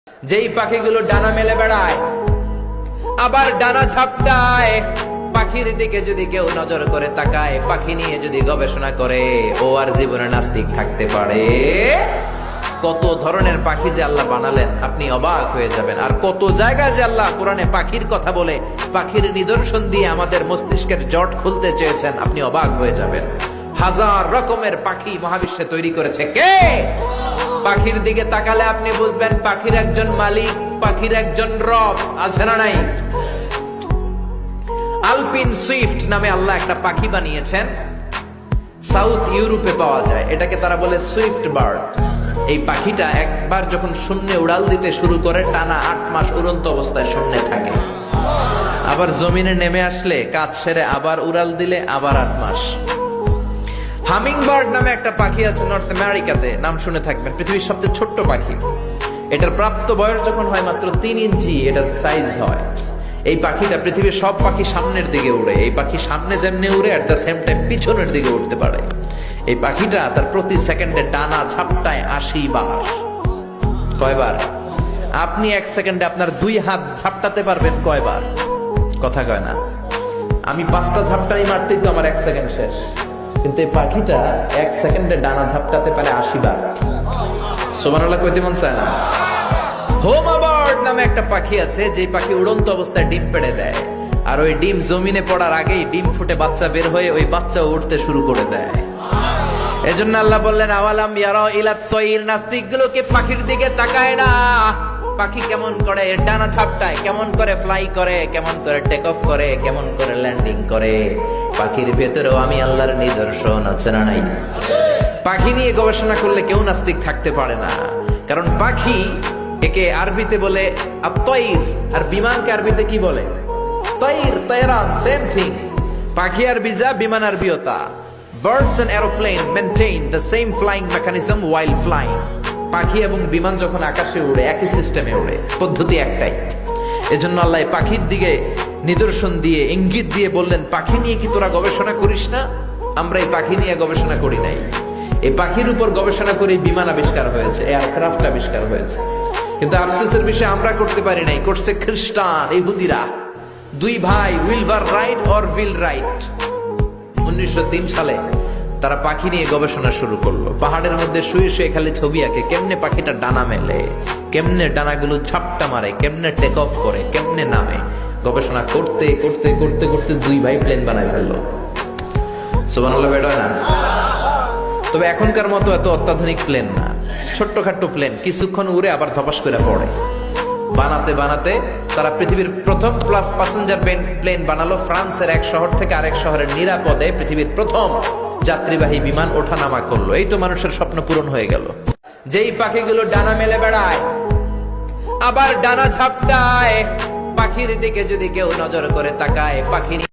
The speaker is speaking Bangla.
যেই পাখিগুলো ডানা মেলে বেড়ায় আবার ডানা ঝাপটায়, পাখির দিকে যদি কেউ নজর করে তাকায়, পাখি নিয়ে যদি গবেষণা করে, ও আর জীবনে নাস্তিক থাকতে পারে? কত ধরনের পাখি যে আল্লাহ বানালেন, আপনি অবাক হয়ে যাবেন। আর কত জায়গায় যে আল্লাহ কোরআনে পাখির কথা বলে, পাখির নিদর্শন দিয়ে আমাদের মস্তিষ্কের জট খুলতে চেয়েছেন, আপনি অবাক হয়ে যাবেন। হাজার রকমের পাখি মহাবিশ্বে তৈরি করেছে কে? পাখির দিকে তাকালে আপনি বুঝবেন পাখির একজন মালিক, পাখির একজন রব আছে না নাই? আলপিন সুইফট নামে আল্লাহ একটা পাখি বানিয়েছেন, সাউথ ইউরোপে পাওয়া যায়। এটাকে তারা বলে সুইফট বার্ড। এই পাখিটা একবার যখন শূন্যে উড়াল দিতে শুরু করে, টানা 8 মাস উড়ন্ত অবস্থায় শূন্যে থাকে। আবার জমিনে নেমে আসলে কাজ সেরে আবার উড়াল দিলে আবার 8 মাস। হামিং বার্ড নামে একটা পাখি আছে নর্থ আমেরিকাতে, নাম শুনে থাকবেন। পৃথিবীর সবচেয়ে ছোট্ট পাখি। এটার প্রাপ্ত বয়স যখন হয় মাত্র 3 ইঞ্চি এটার সাইজ হয়। এই পাখিটা পৃথিবীর সব পাখি সামনের দিকে উড়ে। এই পাখি সামনে যেমনি উড়ে, অ্যাট দ্য সেম টাইম পিছনের দিকে উঠতে পারে। এই পাখিটা তার প্রতি সেকেন্ডে ডানা ঝাপটায় 80 বার। কয়বার? আপনি 1 সেকেন্ডে আপনার 2 হাত ঝাপটাতে পারবেন কয়বার? কথা কয় না। আমি 5টা ঝাপটাই মারতেই তো আমার 1 সেকেন্ড শেষ, কিন্তু এই পাখিটা 1 সেকেন্ডে ডানা ঝাপটাতে পারে 80 বার। সুবহানাল্লাহ কইতে মন চায় না? হোমা বার্ড নামে একটা পাখি আছে, যে পাখি উড়ন্ত অবস্থায় ডিম পেড়ে দেয়, আর ওই ডিম জমিনে পড়ার আগেই ডিম ফুটে বাচ্চা বের হয়ে ওই বাচ্চা উঠতে শুরু করে দেয়। এজন্য আল্লাহ বললেন, আওয়ালাম ইয়ারা ইলা তায়র, নাস্তিকগুলোকে পাখির দিকে তাকায় না। পাখি কেমন করে ডানা ঝাপটায়, কেমন করে ফ্লাই করে, কেমন করে টেক অফ করে, কেমন করে ল্যান্ডিং করে। পাখির ভেতরেও আমি আল্লাহর নিদর্শন আছে না নাই? পাখি নিয়ে গবেষণা করলে কেউ নাস্তিক থাকতে পারে না। কারণ পাখি, একে আরবিতে বলে আত-তায়র, আর বিমানকে আরবিতে কি বলে? তায়র, তায়রান, সেম থিং। পাখি আরবি যা, বিমান আরবিও তা। Birds and aeroplane maintain the same flying mechanism while flying. পাখি এবং বিমান যখন আকাশে উড়ে একই সিস্টেমে উড়ে, পদ্ধতি একটাই। এজন্য আল্লাহ পাখির দিকে নিদর্শন দিয়ে, ইঙ্গিত দিয়ে বললেন, পাখি নিয়ে কি তোরা গবেষণা করিস না? আমরা এই পাখি নিয়ে গবেষণা করি নাই। এই পাখির উপর গবেষণা করে বিমান আবিষ্কার হয়েছে, এয়ারক্রাফট আবিষ্কার হয়েছে। কিন্তু আফসোসের বিষয় আমরা করতে পারি নাই, করছে খ্রিস্টান, ইহুদিরা। 2 ভাই, উইলভার রাইট অর উইল রাইট, 1903 সালে তারা পাখি নিয়ে গবেষণা শুরু করলো। পাহাড়ের মধ্যে শুয়ে শুয়ে খালি ছবি আঁকে, কেমনে পাখিটা ডানা মেলে, কেমনে ডানাগুলো ঝাপটা মারে, কেমনে টেক অফ করে, কেমনে নামে। গবেষণা করতে করতে করতে করতে 2 ভাই প্লেন বানায় ফেললো। সুবহানাল্লাহ বেটা না? তবে এখনকার মতো এত অত্যাধুনিক প্লেন না, ছোট্টখাট্ট প্লেন, কিছুক্ষণ উড়ে আবার ধপাস করে পড়ে। বানাতে বানাতে তারা পৃথিবীর প্রথম প্যাসেঞ্জার প্লেন বানালো। ফ্রান্সের এক শহর থেকে আরেক শহরের নিরাপদে পৃথিবীর প্রথম যাত্রীবাহী বিমান ওঠানামা করলো। এই তো মানুষের স্বপ্ন পূরণ হয়ে গেল। যেই পাখিগুলো ডানা মেলে বেড়ায় আবার ডানা ঝাপটায়, পাখির দিকে যদি কেউ নজর করে তাকায়, পাখি